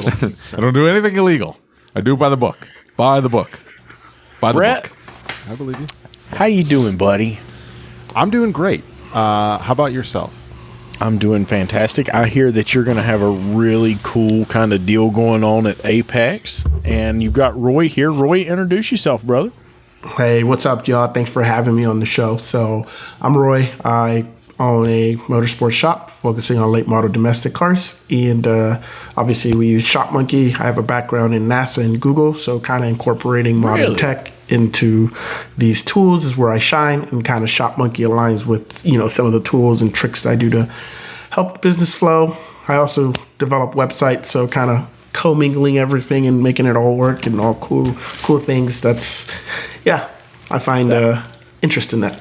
I don't do anything illegal. I do by the book. By the book. By the Brett, book. I believe you. how you doing, buddy? I'm doing great. How about yourself? I'm doing fantastic. I hear that you're going to have a really cool kind of deal going on at Apex, and you've got Roy here. Roy, introduce yourself, brother. Hey, what's up, y'all? Thanks for having me on the show. So I'm Roy. I own a motorsports shop focusing on late model domestic cars. And obviously we use Shopmonkey. I have a background in NASA and Google, so kind of incorporating modern tech into these tools is where I shine, and kind of Shopmonkey aligns with, some of the tools and tricks I do to help the business flow. I also develop websites, so kind of commingling everything and making it all work and all cool things. I find interest in that.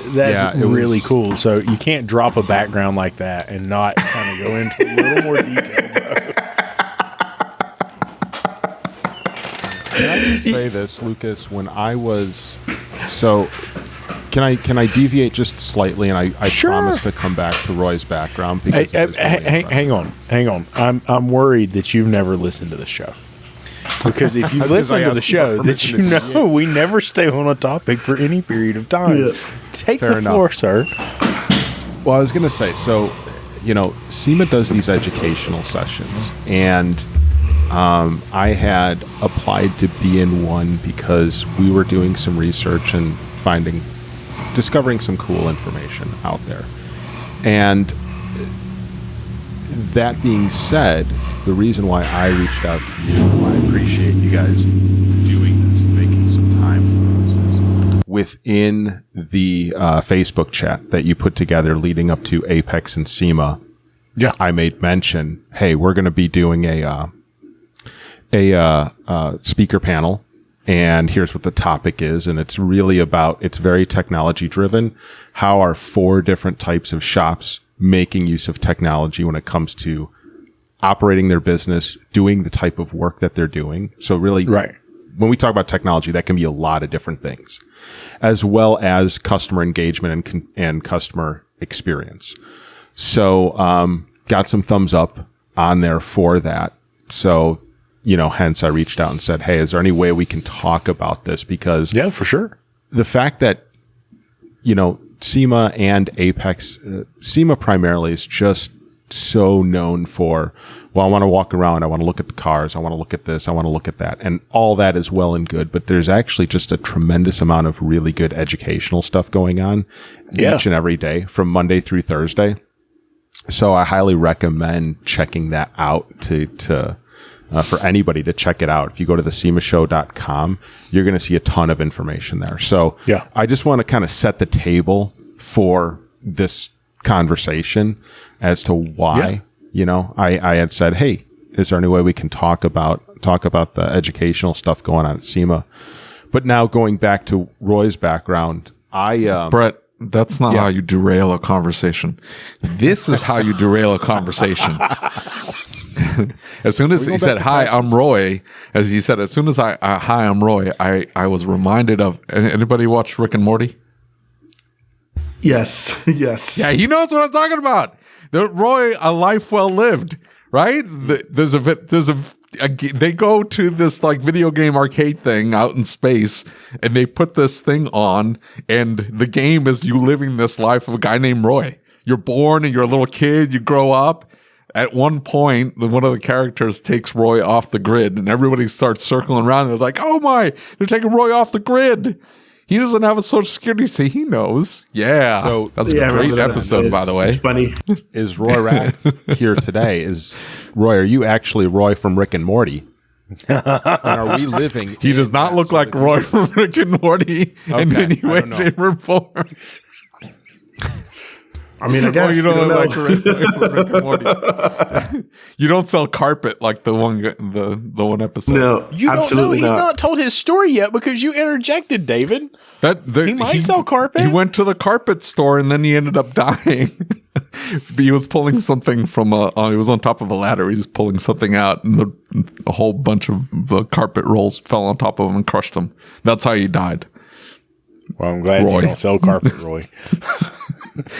That's really cool. So you can't drop a background like that and not kind of go into a little more detail, bro. Can I just say this, Lucas? When I was can I deviate just slightly, and I Sure. promise to come back to Roy's background because Hang on. I'm worried that you've never listened to the show. Because if you listen to the show, that you know we never stay on a topic for any period of time. Yeah. Take the floor, sir. Well, I was going to say, SEMA does these educational sessions, and I had applied to be in one because we were doing some research and discovering some cool information out there. And that being said, the reason why I reached out to you, I appreciate you guys doing this and making some time for this, is within the Facebook chat that you put together leading up to Apex and SEMA. Yeah, I made mention, hey, we're going to be doing a speaker panel, and here's what the topic is, and it's really it's very technology driven. How are 4 different types of shops making use of technology when it comes to operating their business, doing the type of work that they're doing? So really, when we talk about technology, that can be a lot of different things, as well as customer engagement and customer experience. So got some thumbs up on there for that. So, hence I reached out and said, hey, is there any way we can talk about this? Because yeah, for sure. The fact that, SEMA and Apex, SEMA primarily is just so known for, well, I want to walk around, I want to look at the cars, I want to look at this, I want to look at that. And all that is well and good, but there's actually just a tremendous amount of really good educational stuff going on each and every day from Monday through Thursday. So I highly recommend checking that out for anybody to check it out. If you go to thesemashow.com, you're going to see a ton of information there. So I just want to kind of set the table for this conversation as to why, I had said, hey, is there any way we can talk about the educational stuff going on at SEMA? But now going back to Roy's background, Brett, that's not how you derail a conversation. This is how you derail a conversation. As soon as he said, hi, I'm Roy, as he said, as soon as hi, I'm Roy, I was reminded of, anybody watch Rick and Morty? Yes. Yeah, he knows what I'm talking about. Roy, a life well lived, right? They go to this like video game arcade thing out in space, and they put this thing on, and the game is you living this life of a guy named Roy. You're born and you're a little kid, you grow up. At one point, one of the characters takes Roy off the grid, and everybody starts circling around. They're like, oh my, they're taking Roy off the grid. He doesn't have a social security. Say he knows. Yeah. So that's a great episode, by the way. It's funny. Is Roy Wragth here today? Roy, are you actually Roy from Rick and Morty? And are we living? He does not look like Roy from Rick and Morty in any way, shape, or form. I mean, I guess you don't look like Rick and Morty. You don't sell carpet like the one episode. No, you absolutely don't know. not. He's not told his story yet because you interjected, David. He might sell carpet. He went to the carpet store and then he ended up dying. He was pulling something from he was on top of a ladder. He was pulling something out, and a whole bunch of the carpet rolls fell on top of him and crushed him. That's how he died. Well, I'm glad you don't sell carpet, Roy.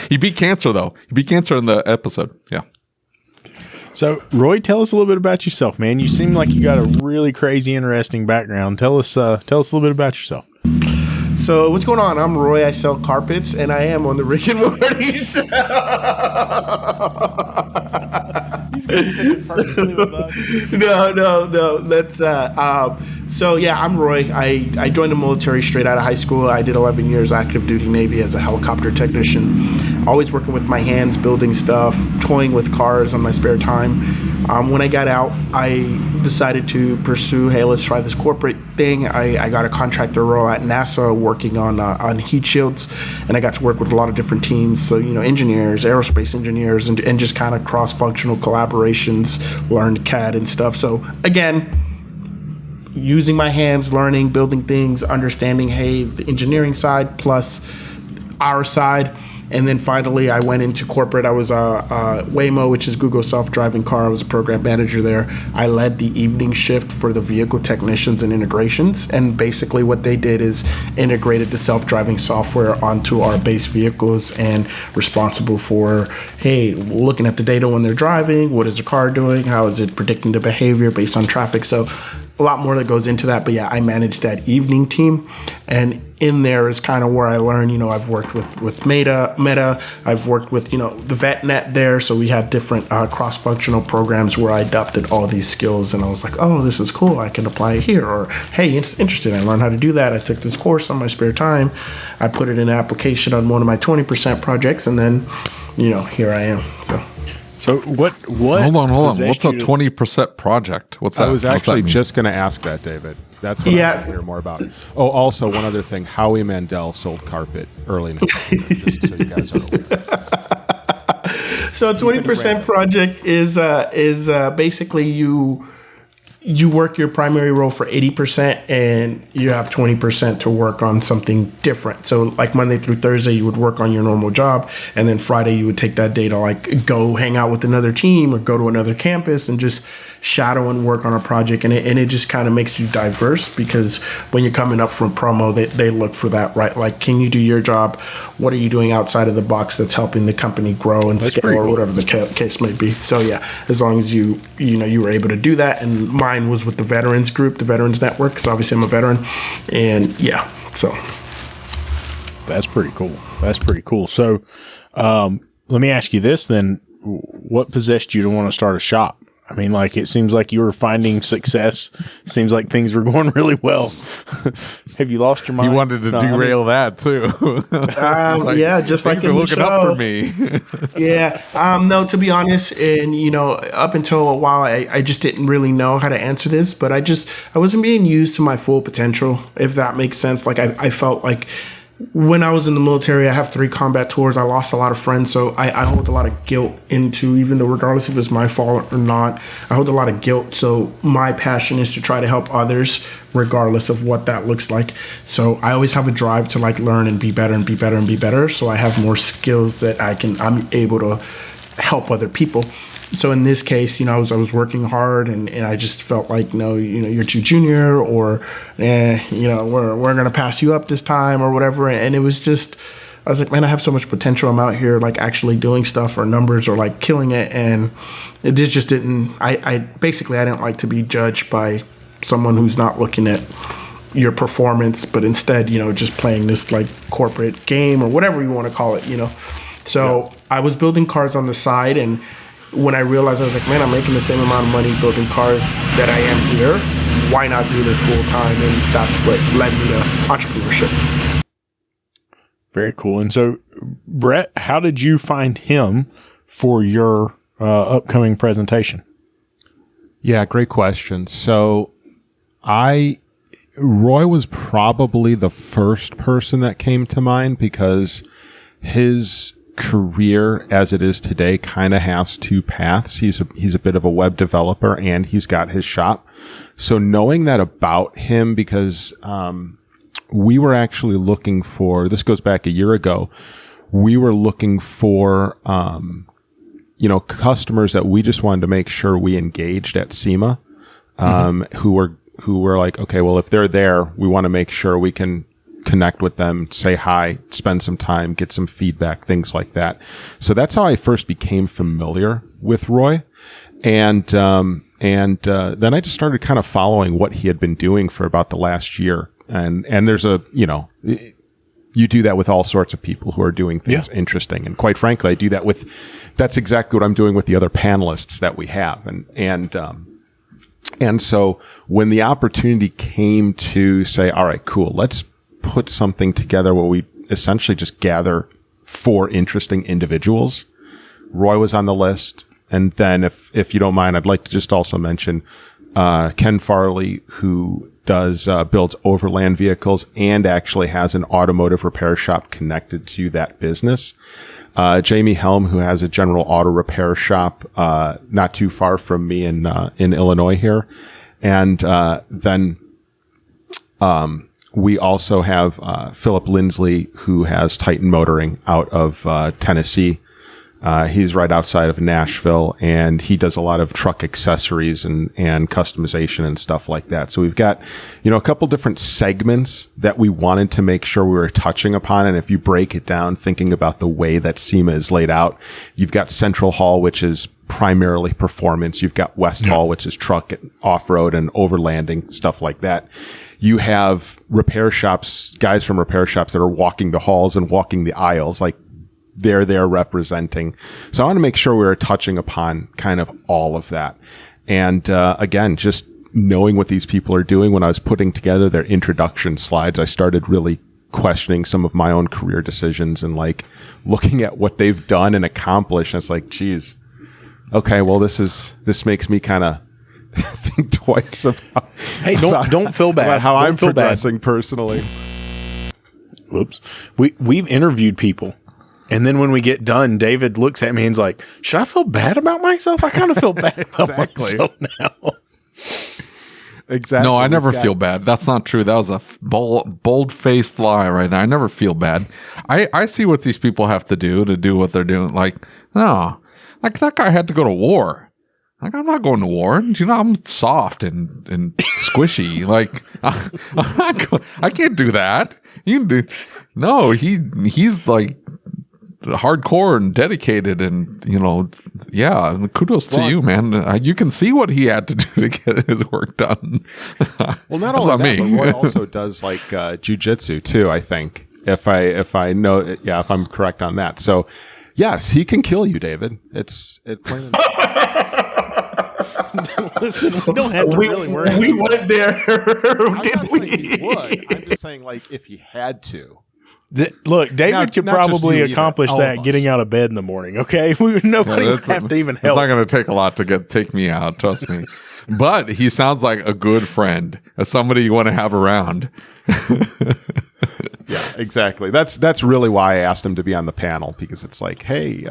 He beat cancer, though. He beat cancer in the episode. Yeah. So, Roy, tell us a little bit about yourself, man. You seem like you got a really crazy, interesting background. Tell us a little bit about yourself. So, what's going on? I'm Roy. I sell carpets, and I am on the Rick and Morty show. No. Let's. So yeah, I'm Roy. I joined the military straight out of high school. I did 11 years active duty Navy as a helicopter technician. Always working with my hands, building stuff, toying with cars on my spare time. When I got out, I decided to pursue, hey, let's try this corporate thing. I got a contractor role at NASA working on heat shields, and I got to work with a lot of different teams. So, engineers, aerospace engineers, and just kind of cross-functional collaborations, learned CAD and stuff. So, again, using my hands, learning, building things, understanding, hey, the engineering side plus our side. And then finally, I went into corporate. I was Waymo, which is Google self-driving car. I was a program manager there. I led the evening shift for the vehicle technicians and integrations. And basically what they did is integrated the self-driving software onto our base vehicles and responsible for, hey, looking at the data when they're driving. What is the car doing? How is it predicting the behavior based on traffic? So a lot more that goes into that. But yeah, I managed that evening team. And in there is kind of where I learned, I've worked with Meta. I've worked with, the VetNet there. So we had different cross-functional programs where I adopted all these skills. And I was like, oh, this is cool. I can apply it here. Or, hey, it's interesting. I learned how to do that. I took this course on my spare time. I put it in an application on one of my 20% projects. And then, here I am. So what? Hold on. What's a 20% project? What's that? I was actually just going to ask that, David. That's what I want to hear more about. Oh, also one other thing: Howie Mandel sold carpet early in his career, just so you guys are aware. So a 20% project is basically you work your primary role for 80% and you have 20% to work on something different. So like Monday through Thursday, you would work on your normal job. And then Friday, you would take that day to like go hang out with another team or go to another campus and just shadow and work on a project. And it just kind of makes you diverse because when you're coming up from promo, they look for that, right? Like, can you do your job? What are you doing outside of the box that's helping the company grow and scale or whatever the case may be? So yeah, as long as you were able to do that. And mine was with the veterans group, the veterans network, because obviously I'm a veteran. And yeah, so. That's pretty cool. So let me ask you this then. What possessed you to want to start a shop? I mean, like, it seems like you were finding success. It seems like things were going really well. Have you lost your mind? He wanted to derail that too. Yeah, just like in the looking show. up for me. Yeah. No, to be honest, and up until a while, I just didn't really know how to answer this, but I wasn't being used to my full potential, if that makes sense. Like I felt like when I was in the military, I have 3 combat tours. I lost a lot of friends, so I hold a lot of guilt into, even though regardless if it's my fault or not, I hold a lot of guilt. So my passion is to try to help others, regardless of what that looks like. So I always have a drive to like learn and be better and be better and be better. So I have more skills that I'm able to help other people. So in this case, I was working hard and I just felt like, you're too junior or, we're going to pass you up this time or whatever. And it was just, I was like, man, I have so much potential. I'm out here like actually doing stuff or numbers or like killing it. And it just didn't, I didn't like to be judged by someone who's not looking at your performance, but instead, just playing this like corporate game or whatever you want to call it, So yeah. I was building cars on the side, and when I realized, I was like, man, I'm making the same amount of money building cars that I am here. Why not do this full time? And that's what led me to entrepreneurship. Very cool. And so, Brett, how did you find him for your upcoming presentation? Yeah, great question. So Roy was probably the first person that came to mind because his career as it is today kind of has 2 paths. He's a bit of a web developer and he's got his shop. So knowing that about him, because we were actually looking for, this goes back a year ago, we were looking for customers that we just wanted to make sure we engaged at SEMA, who were like, okay, well, if they're there, we want to make sure we can connect with them, say hi, spend some time, get some feedback, things like that. So that's how I first became familiar with Roy. Then I just started kind of following what he had been doing for about the last year. And there's you do that with all sorts of people who are doing things interesting. And quite frankly, I do that that's exactly what I'm doing with the other panelists that we have. And so when the opportunity came to say, all right, cool, let's put something together where we essentially just gather 4 interesting individuals, Roy was on the list. And then if you don't mind, I'd like to just also mention Ken Farley, who builds overland vehicles and actually has an automotive repair shop connected to that business. Jamie Helm, who has a general auto repair shop not too far from me in Illinois here. And then we also have Philip Lindsley, who has Titan Motoring out of Tennessee. He's right outside of Nashville, and he does a lot of truck accessories and customization and stuff like that. So we've got, a couple different segments that we wanted to make sure we were touching upon. And if you break it down, thinking about the way that SEMA is laid out, you've got Central Hall, which is primarily performance. You've got West Hall, which is truck, off-road, and overlanding, stuff like that. You have repair shops, guys from repair shops that are walking the halls and walking the aisles, like they're there representing. So I want to make sure we're touching upon kind of all of that. And again, just knowing what these people are doing, when I was putting together their introduction slides, I started really questioning some of my own career decisions and like looking at what they've done and accomplished. And it's like, geez, okay, well, this makes me kind of think twice about. Hey, don't feel bad about how don't I'm feel progressing bad. Personally. Whoops. We've interviewed people. And then when we get done, David looks at me and he's like, should I feel bad about myself? I kind of feel bad about myself now. Exactly. No, I never feel bad. That's not true. That was a bold-faced lie right there. I never feel bad. I see what these people have to do what they're doing. Like, no. Like, that guy had to go to war. Like, I'm not going to war. I'm soft and squishy. Like, I can't do that. You can do. No, he's like hardcore and dedicated, and kudos to you, man. You can see what he had to do to get his work done. Well, not only that, but Roy also does like jujitsu too, I think, if I'm correct on that. So yes, he can kill you, David. It's plain. Listen, we don't have to really worry. We went there. I'm not saying he would. I'm just saying, like, if he had to. Look, David could probably accomplish that getting out of bed in the morning. Okay, nobody would have to even help. It's not going to take a lot to take me out. Trust me. But he sounds like a good friend, as somebody you want to have around. Yeah, exactly. That's really why I asked him to be on the panel, because it's like, hey,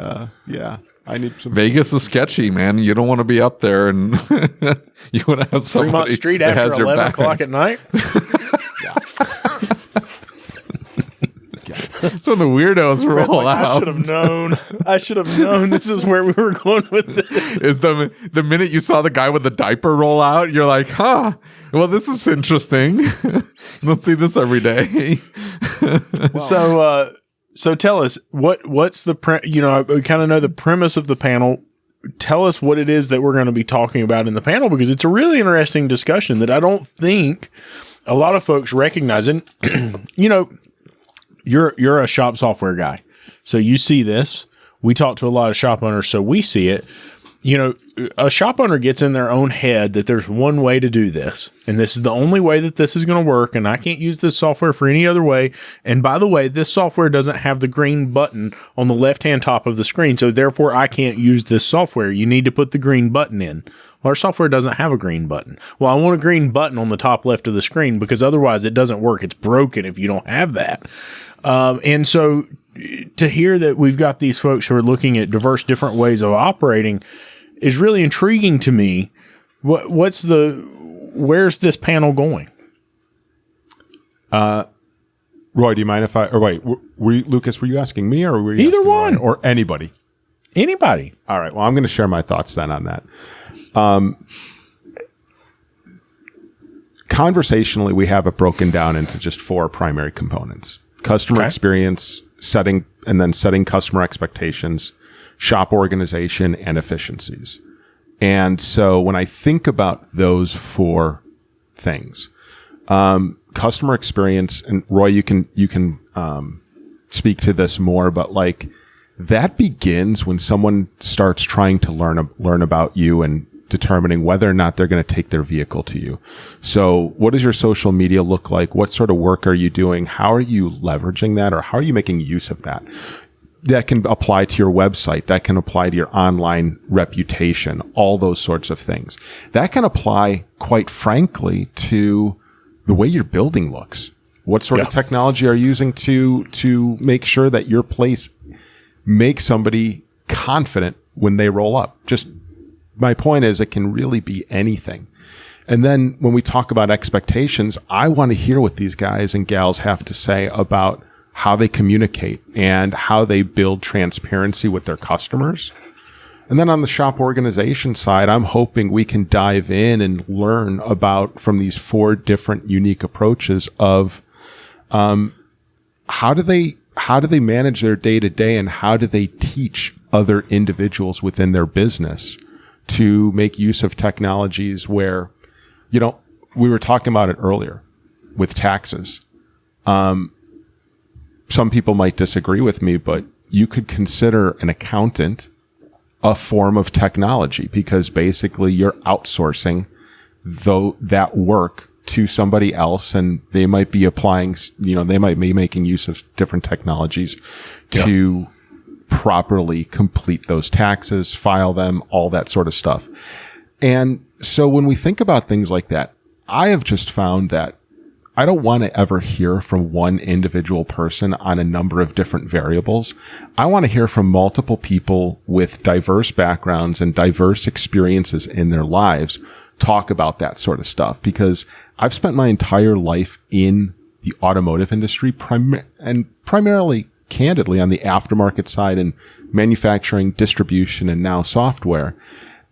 I need some. Vegas is sketchy, man. You don't want to be up there, and you want to have somebody Fremont Street after 11 o'clock at night. So the weirdos roll out. I should have known this is where we were going with this. Is the minute you saw the guy with the diaper roll out, you're like, well, this is interesting. You don't see this every day. So tell us what's the we kind of know the premise of the panel. Tell us what it is that we're going to be talking about in the panel, because it's a really interesting discussion that I don't think a lot of folks recognize. And you're a shop software guy, so you see this. We talk to a lot of shop owners, so we see it. A shop owner gets in their own head that there's one way to do this, and this is the only way that this is going to work, and I can't use this software for any other way. And by the way, this software doesn't have the green button on the left-hand top of the screen, so therefore I can't use this software. You need to put the green button in. Well, our software doesn't have a green button. Well, I want a green button on the top left of the screen, because otherwise it doesn't work. It's broken if you don't have that. And so to hear that we've got these folks who are looking at diverse different ways of operating is really intriguing to me. Where's this panel going? Roy, do you mind if Lucas, were you asking me, or were you either one, Roy, or anybody? Anybody. All right. Well, I'm going to share my thoughts then on that. Conversationally, we have it broken down into just 4 primary components: customer experience, setting customer expectations, shop organization, and efficiencies. And so when I think about those four things, customer experience, and Roy, you can speak to this more, but like that begins when someone starts trying to learn about you and determining whether or not they're going to take their vehicle to you. So what does your social media look like? What sort of work are you doing? How are you leveraging that, or how are you making use of that? That can apply to your website. That can apply to your online reputation, all those sorts of things. That can apply, quite frankly, to the way your building looks. What sort of technology are you using to make sure that your place makes somebody confident when they roll up? Just my point is, it can really be anything. And then when we talk about expectations, I want to hear what these guys and gals have to say about how they communicate and how they build transparency with their customers. And then on the shop organization side, I'm hoping we can dive in and learn about from these four different unique approaches of how do they manage their day to day, and how do they teach other individuals within their business to make use of technologies where, you know, we were talking about it earlier with taxes. Some people might disagree with me, but you could consider an accountant a form of technology, because basically you're outsourcing that work to somebody else, and they might be applying, you know, they might be making use of different technologies to properly complete those taxes, file them, all that sort of stuff. And so when we think about things like that, I have just found that I don't want to ever hear from one individual person on a number of different variables. I want to hear from multiple people with diverse backgrounds and diverse experiences in their lives talk about that sort of stuff, because I've spent my entire life in the automotive industry, primarily, candidly, on the aftermarket side and manufacturing, distribution, and now software.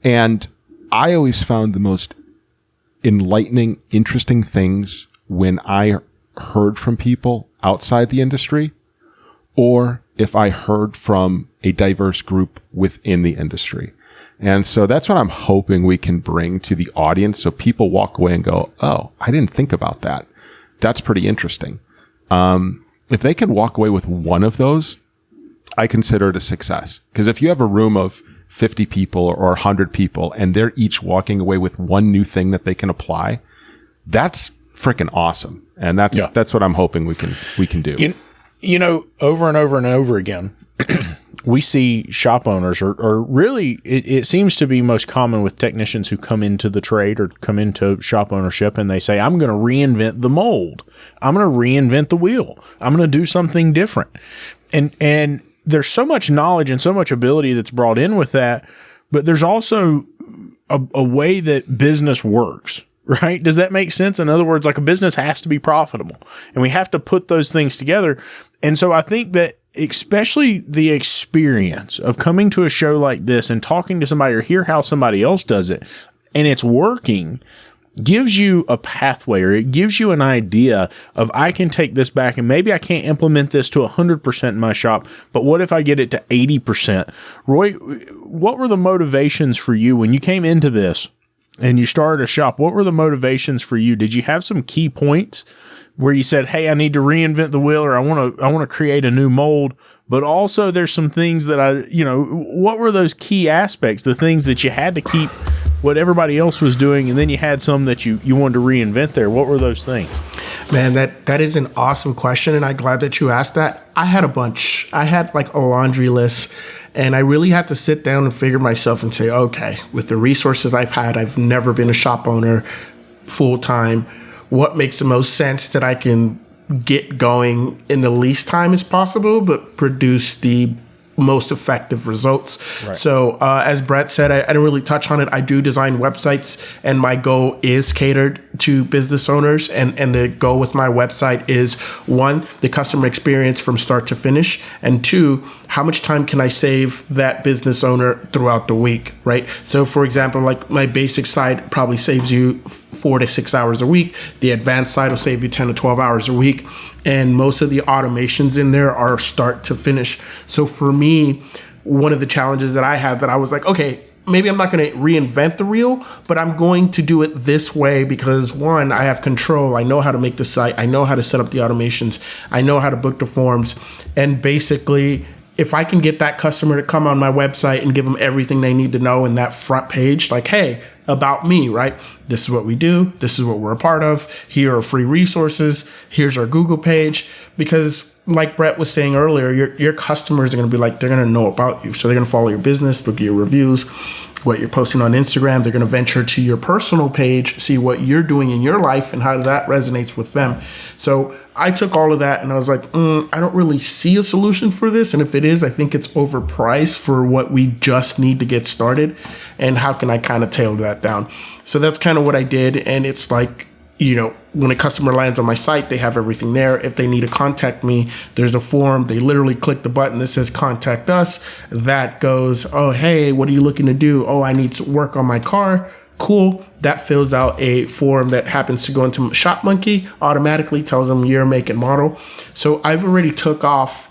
And I always found the most enlightening, interesting things when I heard from people outside the industry, or if I heard from a diverse group within the industry. And so that's what I'm hoping we can bring to the audience, so people walk away and go, oh, I didn't think about that. That's pretty interesting. If they can walk away with one of those, I consider it a success. Because if you have a room of 50 people or 100 people and they're each walking away with one new thing that they can apply, that's freaking awesome. And that's what I'm hoping we can do. You know, over and over and over again, we see shop owners, or really, it seems to be most common with technicians who come into the trade or come into shop ownership, and they say, I'm going to reinvent the mold. I'm going to reinvent the wheel. I'm going to do something different. And there's so much knowledge and so much ability that's brought in with that, but there's also a way that business works. Right? Does that make sense? In other words, like, a business has to be profitable, and we have to put those things together. And so I think that especially the experience of coming to a show like this and talking to somebody or hear how somebody else does it and it's working gives you a pathway, or it gives you an idea of, I can take this back and maybe I can't implement this to 100% in my shop, but what if I get it to 80%? Roy, what were the motivations for you when you came into this and you started a shop? What were the motivations for you? Did you have some key points where you said, hey, I need to reinvent the wheel, or I want to create a new mold, but also there's some things that what were those key aspects, the things that you had to keep what everybody else was doing, and then you had some that you wanted to reinvent there? What were those things? Man, that is an awesome question, and I'm glad that you asked that. I had a bunch. I had like a laundry list. And I really had to sit down and figure myself and say, okay, with the resources I've had, I've never been a shop owner full time. What makes the most sense that I can get going in the least time as possible, but produce the most effective results. Right. So as Brett said, I didn't really touch on it. I do design websites, and my goal is catered to business owners. And the goal with my website is, one, the customer experience from start to finish, and two, how much time can I save that business owner throughout the week, right? So for example, like my basic site probably saves you 4 to 6 hours a week. The advanced side will save you 10 to 12 hours a week. And most of the automations in there are start to finish. So for me, one of the challenges that I had, that I was like, okay, maybe I'm not going to reinvent the wheel, but I'm going to do it this way because, one, I have control. I know how to make the site. I know how to set up the automations. I know how to book the forms. And basically, if I can get that customer to come on my website and give them everything they need to know in that front page, like, hey, about me, right? This is what we do. This is what we're a part of. Here are free resources. Here's our Google page. Because like Brett was saying earlier, your customers are going to be like, they're going to know about you. So they're going to follow your business, look at your reviews, what you're posting on Instagram. They're going to venture to your personal page, see what you're doing in your life and how that resonates with them. So I took all of that and I was like, I don't really see a solution for this. And if it is, I think it's overpriced for what we just need to get started. And how can I kind of tailor that down? So that's kind of what I did. And it's like, when a customer lands on my site, they have everything there. If they need to contact me, there's a form. They literally click the button that says contact us. That goes, oh, hey, what are you looking to do? Oh, I need to work on my car. Cool. That fills out a form that happens to go into Shopmonkey, automatically tells them year, make, and model. So I've already took off,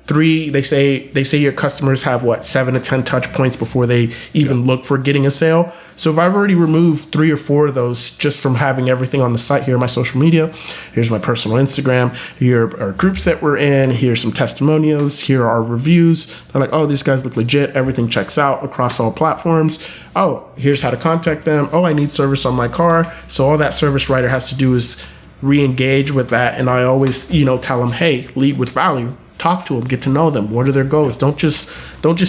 3, they say your customers have 7 to 10 touch points before they even look for getting a sale. So if I've already removed 3 or 4 of those just from having everything on the site, here are my social media, here's my personal Instagram, here are groups that we're in, here's some testimonials, here are our reviews. They're like, oh, these guys look legit, everything checks out across all platforms. Oh, here's how to contact them. Oh, I need service on my car. So all that service writer has to do is re-engage with that. And I always, tell them, hey, lead with value. Talk to them, get to know them. What are their goals? Don't just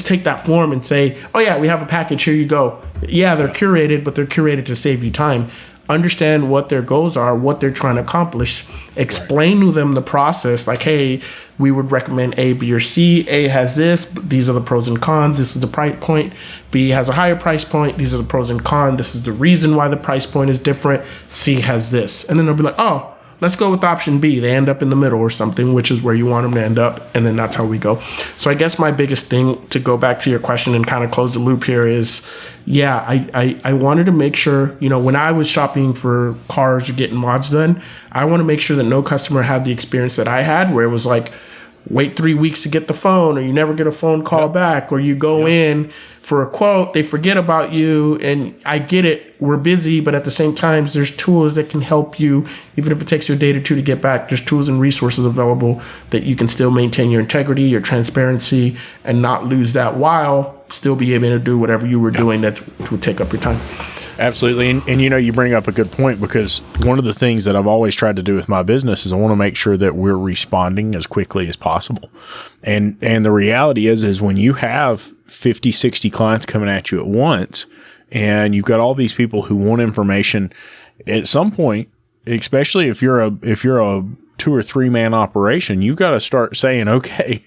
take that form and say, oh yeah, we have a package, here you go. Yeah, they're curated, but they're curated to save you time. Understand what their goals are, what they're trying to accomplish. Explain to them the process, like, hey, we would recommend A, B, or C. A has this, these are the pros and cons. This is the price point. B has a higher price point. These are the pros and cons. This is the reason why the price point is different. C has this. And then they'll be like, oh, let's go with option B. They end up in the middle or something, which is where you want them to end up. And then that's how we go. So I guess my biggest thing, to go back to your question and kind of close the loop here, is, I wanted to make sure, when I was shopping for cars or getting mods done, I want to make sure that no customer had the experience that I had, where it was like, wait 3 weeks to get the phone, or you never get a phone call back, or you go in for a quote, they forget about you. And I get it, we're busy, but at the same time, there's tools that can help you, even if it takes you a day or two to get back. There's tools and resources available that you can still maintain your integrity, your transparency, and not lose that, while still be able to do whatever you were doing that would take up your time. Absolutely. And you bring up a good point, because one of the things that I've always tried to do with my business is I want to make sure that we're responding as quickly as possible. And the reality is when you have 50, 60 clients coming at you at once, and you've got all these people who want information, at some point, especially if you're a 2 or 3 man operation, you've got to start saying, okay,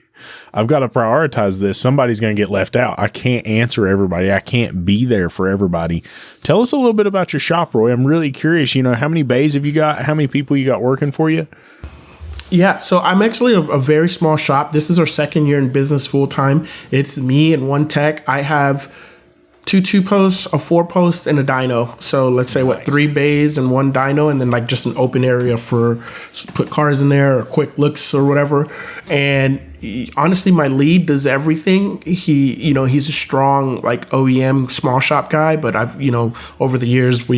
I've got to prioritize this. Somebody's going to get left out. I can't answer everybody. I can't be there for everybody. Tell us a little bit about your shop, Roy. I'm really curious. How many bays have you got? How many people you got working for you? Yeah, so I'm actually a very small shop. This is our second year in business full time. It's me and one tech. I have two posts, a 4 post, and a dyno. So let's say 3 bays and 1 dyno, and then just an open area for put cars in there or quick looks or whatever. And honestly, my lead does everything. He's a strong OEM small shop guy, but I've over the years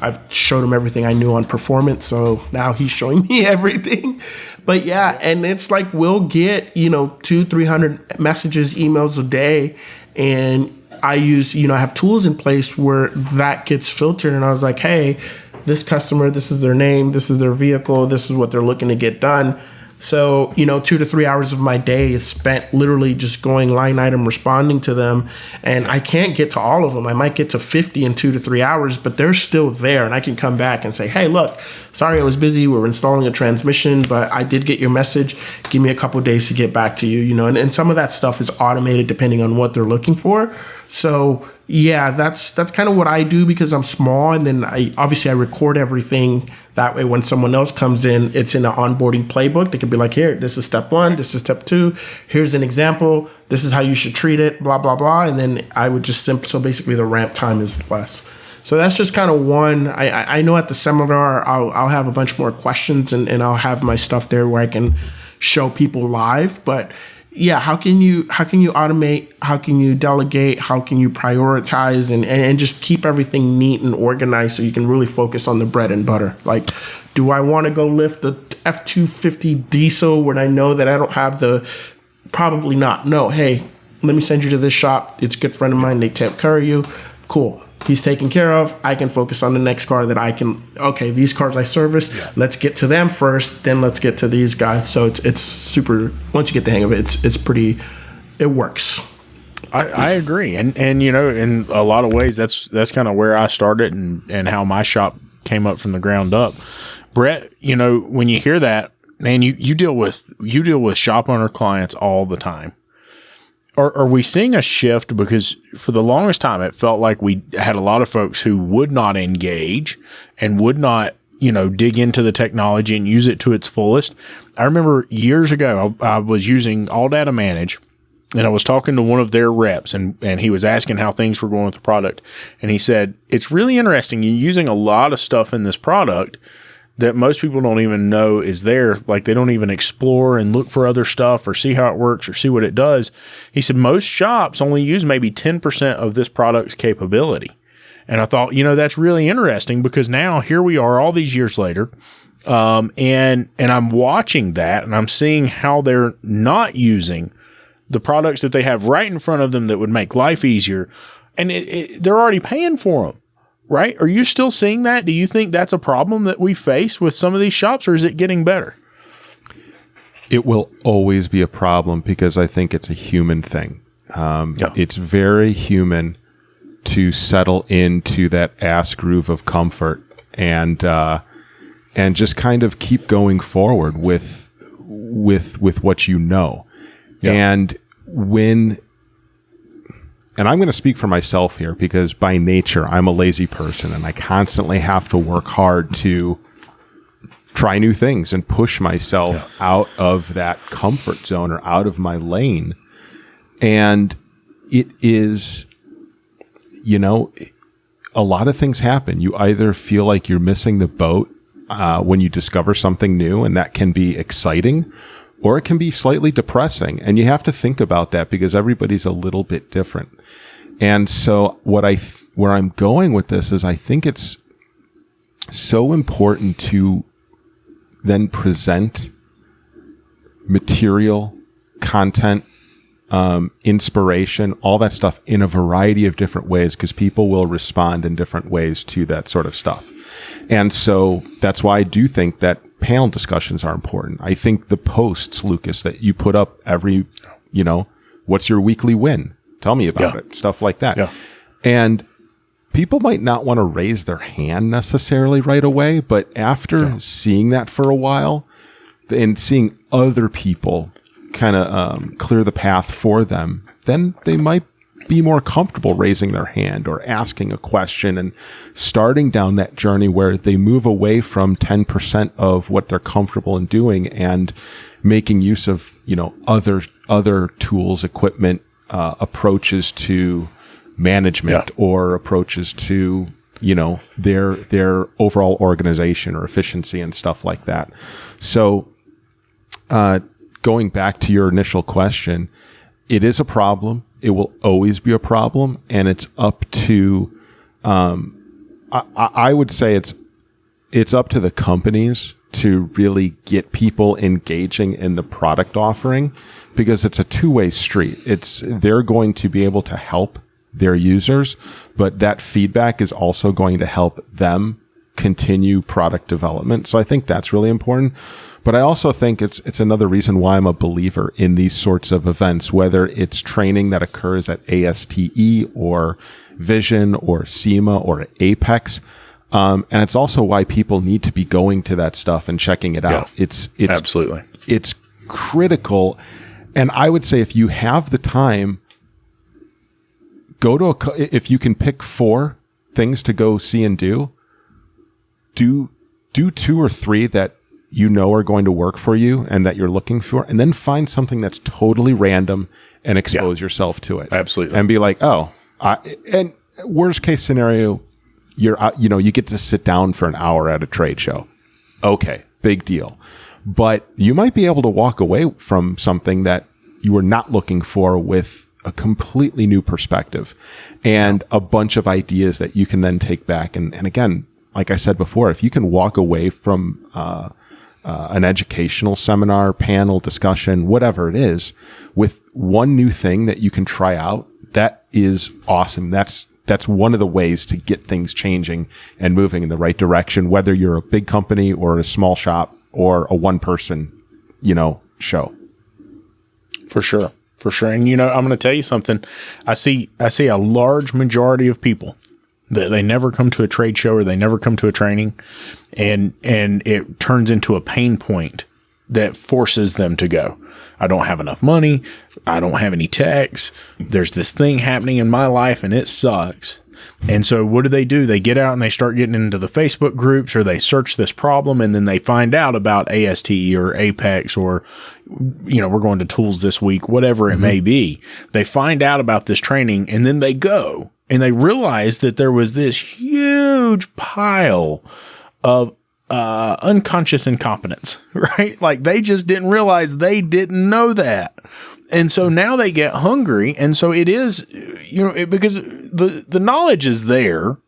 I've showed him everything I knew on performance. So now he's showing me everything. But yeah, and it's we'll get 200-300 messages, emails a day, and I use, I have tools in place where that gets filtered. And I was like, hey, this customer, this is their name, this is their vehicle, this is what they're looking to get done. So, 2 to 3 hours of my day is spent literally just going line item, responding to them. And I can't get to all of them. I might get to 50 in 2 to 3 hours, but they're still there. And I can come back and say, hey, look, sorry I was busy. We were installing a transmission, but I did get your message. Give me a couple of days to get back to you, and some of that stuff is automated depending on what they're looking for. So yeah, that's kind of what I do, because I'm small, and then I record everything. That way, when someone else comes in, it's in an onboarding playbook. They could be like, here, this is step 1, this is step 2. Here's an example. This is how you should treat it, blah, blah, blah. And then I would just so basically the ramp time is less. So that's just kind of one. I know at the seminar, I'll have a bunch more questions, and I'll have my stuff there where I can show people live. But yeah, how can you automate? How can you delegate? How can you prioritize and just keep everything neat and organized so you can really focus on the bread and butter? Like, do I want to go lift the F250 diesel when I know that I don't have the? Probably not. No. Hey, let me send you to this shop. It's a good friend of mine. They take care of you. Cool. He's taken care of. I can focus on the next car that I can. Okay, these cars I service. Yeah. Let's get to them first. Then let's get to these guys. So it's super. Once you get the hang of it, it's pretty. It works. I agree, and in a lot of ways, that's kind of where I started and how my shop came up from the ground up. Brett, when you hear that, man, you deal with shop owner clients all the time. Are we seeing a shift? Because for the longest time, it felt like we had a lot of folks who would not engage and would not, dig into the technology and use it to its fullest. I remember years ago, I was using All Data Manage, and I was talking to one of their reps, and he was asking how things were going with the product. And he said, it's really interesting. You're using a lot of stuff in this product that most people don't even know is there. Like, they don't even explore and look for other stuff or see how it works or see what it does. He said most shops only use maybe 10% of this product's capability. And I thought, that's really interesting, because now here we are all these years later, and I'm watching that, and I'm seeing how they're not using the products that they have right in front of them that would make life easier, and they're already paying for them. Right? Are you still seeing that? Do you think that's a problem that we face with some of these shops, or is it getting better? It will always be a problem, because I think it's a human thing. It's very human to settle into that ass groove of comfort and just kind of keep going forward with what you know. Yeah. And I'm going to speak for myself here, because by nature, I'm a lazy person, and I constantly have to work hard to try new things and push myself out of that comfort zone or out of my lane. And it is, a lot of things happen. You either feel like you're missing the boat when you discover something new, and that can be exciting, or it can be slightly depressing. And you have to think about that, because everybody's a little bit different. And so where I'm going with this is, I think it's so important to then present material, content, inspiration, all that stuff in a variety of different ways, because people will respond in different ways to that sort of stuff. And so that's why I do think that panel discussions are important. I think the posts, Lucas, that you put up every, what's your weekly win? Tell me about it. Stuff like that. Yeah. And people might not want to raise their hand necessarily right away, but after seeing that for a while and seeing other people kind of clear the path for them, then they might be more comfortable raising their hand or asking a question and starting down that journey where they move away from 10% of what they're comfortable in doing and making use of, other tools, equipment, approaches to management or approaches to, their overall organization or efficiency and stuff like that. So, going back to your initial question, it is a problem. It will always be a problem, and it's up to, I would say it's up to the companies to really get people engaging in the product offering, because it's a two-way street. They're going to be able to help their users, but that feedback is also going to help them continue product development. So I think that's really important. But I also think it's another reason why I'm a believer in these sorts of events, whether it's training that occurs at ASTE or Vision or SEMA or Apex. And it's also why people need to be going to that stuff and checking it out. It's absolutely. It's critical. And I would say, if you have the time, if you can pick 4 things to go see and do 2 or 3 that are going to work for you and that you're looking for, and then find something that's totally random and expose yourself to it. Absolutely. And be like, and worst case scenario, you get to sit down for an hour at a trade show. Okay, big deal. But you might be able to walk away from something that, were not looking for, with a completely new perspective and a bunch of ideas that you can then take back. And again, like I said before, if you can walk away from an educational seminar, panel, discussion, whatever it is, with one new thing that you can try out, that is awesome. That's one of the ways to get things changing and moving in the right direction, whether you're a big company or a small shop or a one-person, show. For sure. And, I'm going to tell you something. I see a large majority of people that they never come to a trade show or they never come to a training, and it turns into a pain point that forces them to go. I don't have enough money. I don't have any techs. There's this thing happening in my life and it sucks. And so what do? They get out and they start getting into the Facebook groups, or they search this problem, and then they find out about ASTE or Apex, or, we're going to tools this week, whatever it may be. They find out about this training, and then they go and they realize that there was this huge pile of unconscious incompetence, right? Like they just didn't realize they didn't know that. And so now they get hungry. And so it is, because the knowledge is there,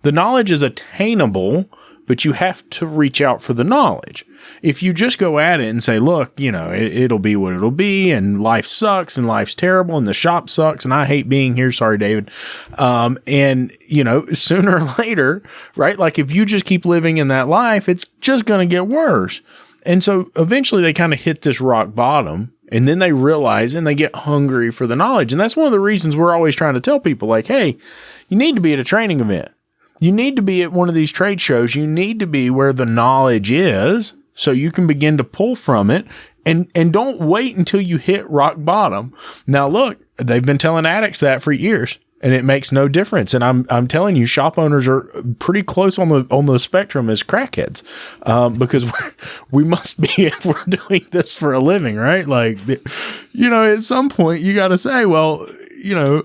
the knowledge is attainable, but you have to reach out for the knowledge. If you just go at it and say, look, it'll be what it'll be, and life sucks, and life's terrible, and the shop sucks, and I hate being here. Sorry, David. And sooner or later, right? Like if you just keep living in that life, it's just going to get worse. And so eventually they kind of hit this rock bottom, and then they realize and they get hungry for the knowledge. And that's one of the reasons we're always trying to tell people, like, hey, you need to be at a training event. You need to be at one of these trade shows. You need to be where the knowledge is so you can begin to pull from it, and don't wait until you hit rock bottom. Now, look, they've been telling addicts that for years, and it makes no difference. And I'm telling you, shop owners are pretty close on the spectrum as crackheads, because we must be if we're doing this for a living, right? Like, at some point you got to say, well,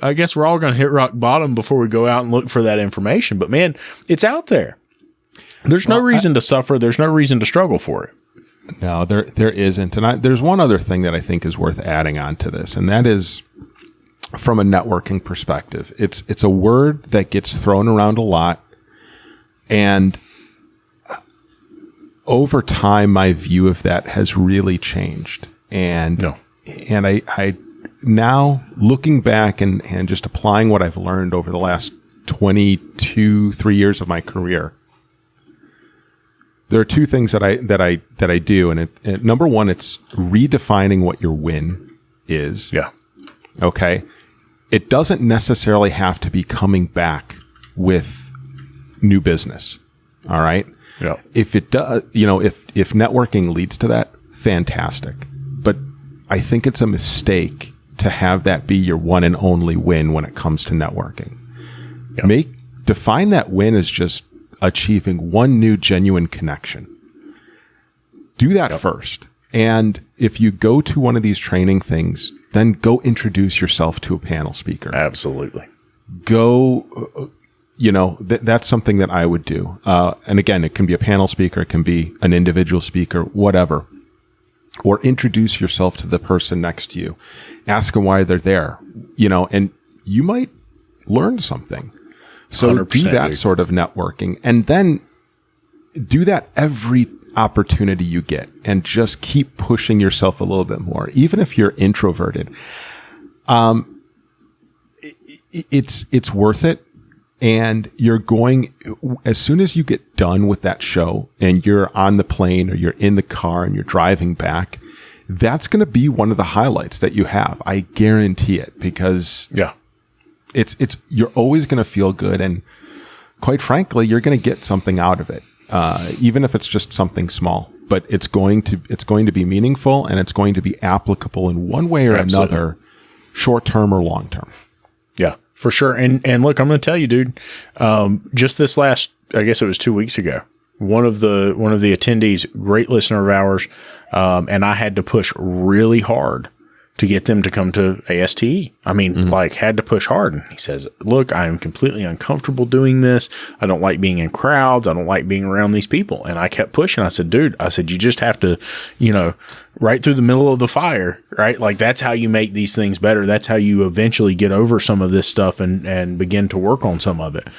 I guess we're all going to hit rock bottom before we go out and look for that information. But man, it's out there. There's no reason to suffer. There's no reason to struggle for it. No, there isn't. And there's one other thing that I think is worth adding on to this, and that is from a networking perspective. It's a word that gets thrown around a lot, and over time, my view of that has really changed. And I now, looking back and just applying what I've learned over the last 3 years of my career, there are two things that I do, and number one, it's redefining what your win is. Yeah. Okay. It doesn't necessarily have to be coming back with new business. All right. Yeah. If it does, if networking leads to that, fantastic. But I think it's a mistake to have that be your one and only win when it comes to networking. Yeah. Define that win as just achieving one new genuine connection. Do that first. And if you go to one of these training things, then go introduce yourself to a panel speaker. Absolutely. Go, that's something that I would do. And again, it can be a panel speaker, it can be an individual speaker, whatever. Or introduce yourself to the person next to you. Ask them why they're there, and you might learn something. So do that sort of networking, and then do that every opportunity you get, and just keep pushing yourself a little bit more. Even if you're introverted, it's worth it. And you're going, as soon as you get done with that show and you're on the plane or you're in the car and you're driving back, that's going to be one of the highlights that you have. I guarantee it, because it's you're always going to feel good, and quite frankly, you're going to get something out of it, even if it's just something small. But it's going to be meaningful, and it's going to be applicable in one way or another, short term or long term. Yeah, for sure. And look, I'm going to tell you, dude. Just this last, I guess it was 2 weeks ago, one of the attendees, great listener of ours, and I had to push really hard to get them to come to ASTE. I mean, like, had to push hard. And he says, look, I am completely uncomfortable doing this. I don't like being in crowds. I don't like being around these people. And I kept pushing. I said, dude, you just have to, right through the middle of the fire, right? Like, that's how you make these things better. That's how you eventually get over some of this stuff and begin to work on some of it.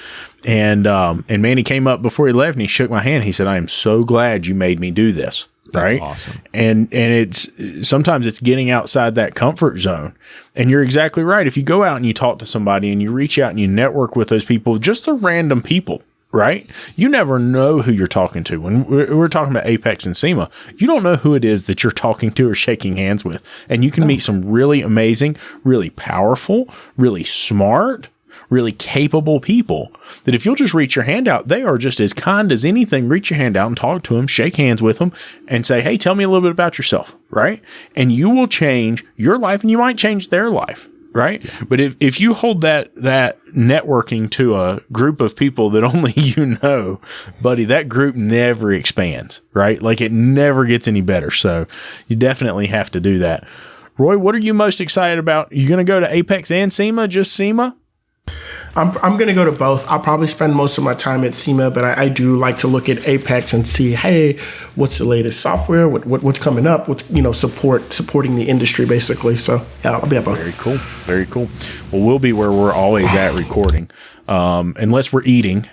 And man, he came up before he left and he shook my hand. He said, I am so glad you made me do this. That's right. Awesome. And it's sometimes it's getting outside that comfort zone. And you're exactly right. If you go out and you talk to somebody and you reach out and you network with those people, just the random people, right? You never know who you're talking to. When we're talking about Apex and SEMA, you don't know who it is that you're talking to or shaking hands with. And you can meet some really amazing, really powerful, really smart, really capable people that if you'll just reach your hand out, they are just as kind as anything. Reach your hand out and talk to them, shake hands with them and say, hey, tell me a little bit about yourself. Right. And you will change your life and you might change their life. Right. Yeah. But if you hold that networking to a group of people that only buddy, that group never expands. Right. Like it never gets any better. So you definitely have to do that. Roy, what are you most excited about? You going to go to Apex and SEMA, just SEMA? I'm going to go to both. I'll probably spend most of my time at SEMA, but I do like to look at Apex and see, hey, what's the latest software? What's coming up? What's supporting the industry basically. So yeah, I'll be at both. Very cool. Very cool. Well, we'll be where we're always at recording, unless we're eating.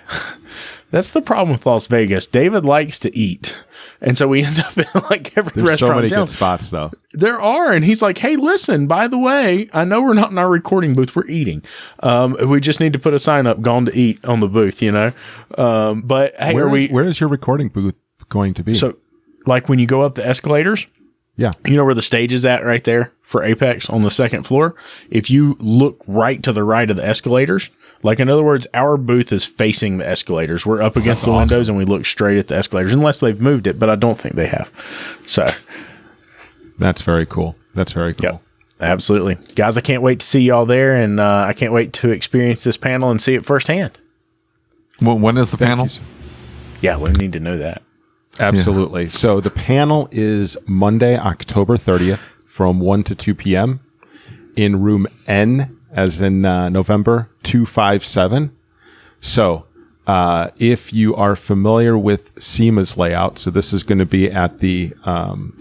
That's the problem with Las Vegas. David likes to eat. And so we end up in like every There's restaurant. So many down. good spots, though. There are. And he's like, hey, listen, by the way, I know we're not in our recording booth. We're eating. We just need to put a sign up, gone to eat on the booth, But hey, where is your recording booth going to be? So like when you go up the escalators. Yeah. You know where the stage is at right there for Apex on the second floor? If you look right to the right of the escalators, like in other words, our booth is facing the escalators. We're up against the windows and we look straight at the escalators, unless they've moved it, but I don't think they have. So that's very cool. Yep, absolutely. Guys, I can't wait to see y'all there, and I can't wait to experience this panel and see it firsthand. Well, when is the panel? Yeah, we need to know that. Absolutely. Yeah. So the panel is Monday, October 30th from 1 to 2 p.m. in room N, as in November 257. So if you are familiar with SEMA's layout, so this is going to be at the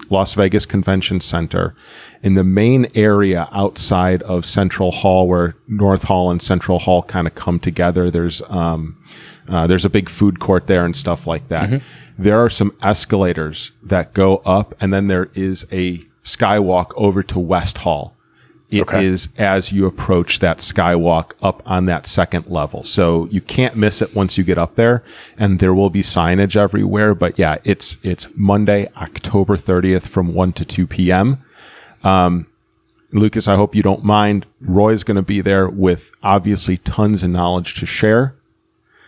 Las Vegas Convention Center in the main area outside of Central Hall, where North Hall and Central Hall kind of come together. There's a big food court there and stuff like that. Mm-hmm. There are some escalators that go up, and then there is a skywalk over to West Hall. It is as you approach that skywalk up on that second level. So you can't miss it once you get up there, and there will be signage everywhere. But yeah, it's Monday, October 30th from 1 to 2 p.m. Lucas, I hope you don't mind. Roy's going to be there with obviously tons of knowledge to share.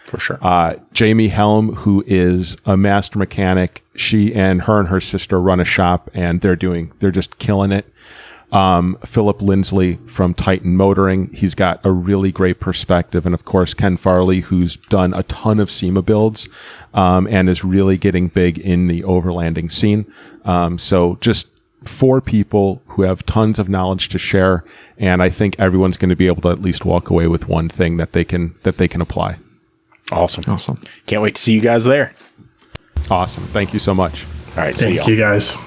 For sure. Jamie Helm, who is a master mechanic, she and her sister run a shop, and they're just killing it. Philip Lindsley from Titan Motoring, he's got a really great perspective. And of course, Ken Farley, who's done a ton of SEMA builds, and is really getting big in the overlanding scene. So just 4 people who have tons of knowledge to share. And I think everyone's going to be able to at least walk away with one thing that they can apply. Awesome. Can't wait to see you guys there. Awesome. Thank you so much. All right. Thank you guys.